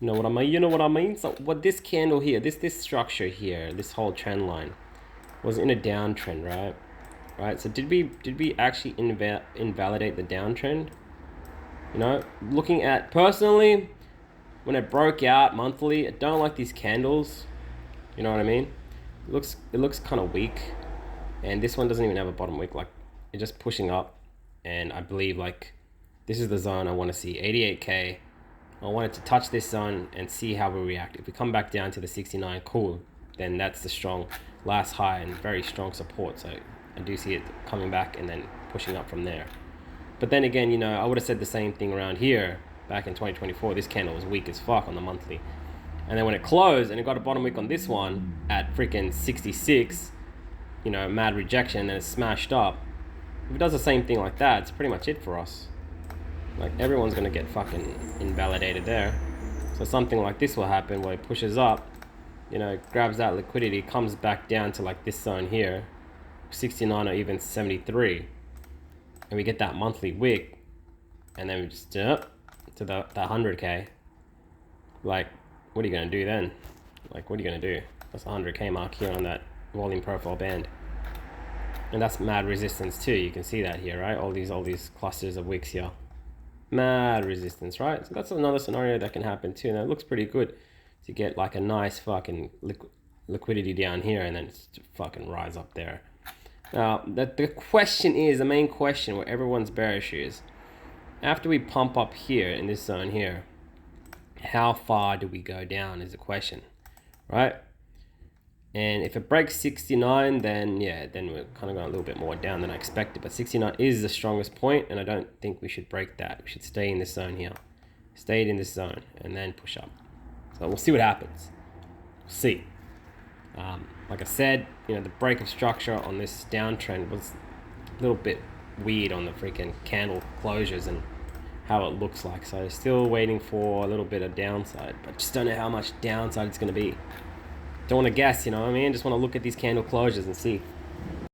You know what I mean? You know what I mean? So what this candle here, this structure here, this whole trend line was in a downtrend, right? Right. So did we actually invalidate the downtrend? You know, looking at personally, when it broke out monthly, I don't like these candles. You know what I mean? It looks kind of weak, and this one doesn't even have a bottom wick. Like it's just pushing up, and I believe like this is the zone I want to see 88k. I wanted to touch this zone and see how we react. If we come back down to the 69, cool. Then that's the strong last high and very strong support. So I do see it coming back and then pushing up from there. But then again, you know, I would have said the same thing around here back in 2024. This candle was weak as fuck on the monthly. And then when it closed and it got a bottom wick on this one at freaking 66, you know, mad rejection, and then it smashed up. If it does the same thing like that, it's pretty much it for us. Like everyone's gonna get fucking invalidated there. So something like this will happen where it pushes up, you know, grabs that liquidity, comes back down to like this zone here, 69 or even 73, and we get that monthly wick, and then we just to that 100k. Like, what are you gonna do then? Like, what are you gonna do? That's a 100k mark here on that volume profile band, and that's mad resistance too. You can see that here, right? All these clusters of wicks here. Mad resistance, right? So that's another scenario that can happen too. Now it looks pretty good to get like a nice fucking liquidity down here and then it's fucking rise up there. Now the question is, the main question where everyone's bearish is, after we pump up here in this zone here, how far do we go down is the question, right? And if it breaks 69, then yeah, then we're kind of going a little bit more down than I expected. But 69 is the strongest point, and I don't think we should break that. We should stay in this zone here. Stay in this zone, and then push up. So we'll see what happens. We'll see. Like I said, you know, the break of structure on this downtrend was a little bit weird on the freaking candle closures and how it looks like. So still waiting for a little bit of downside, but just don't know how much downside it's going to be. Don't want to guess, you know what I mean? Just want to look at these candle closures and see.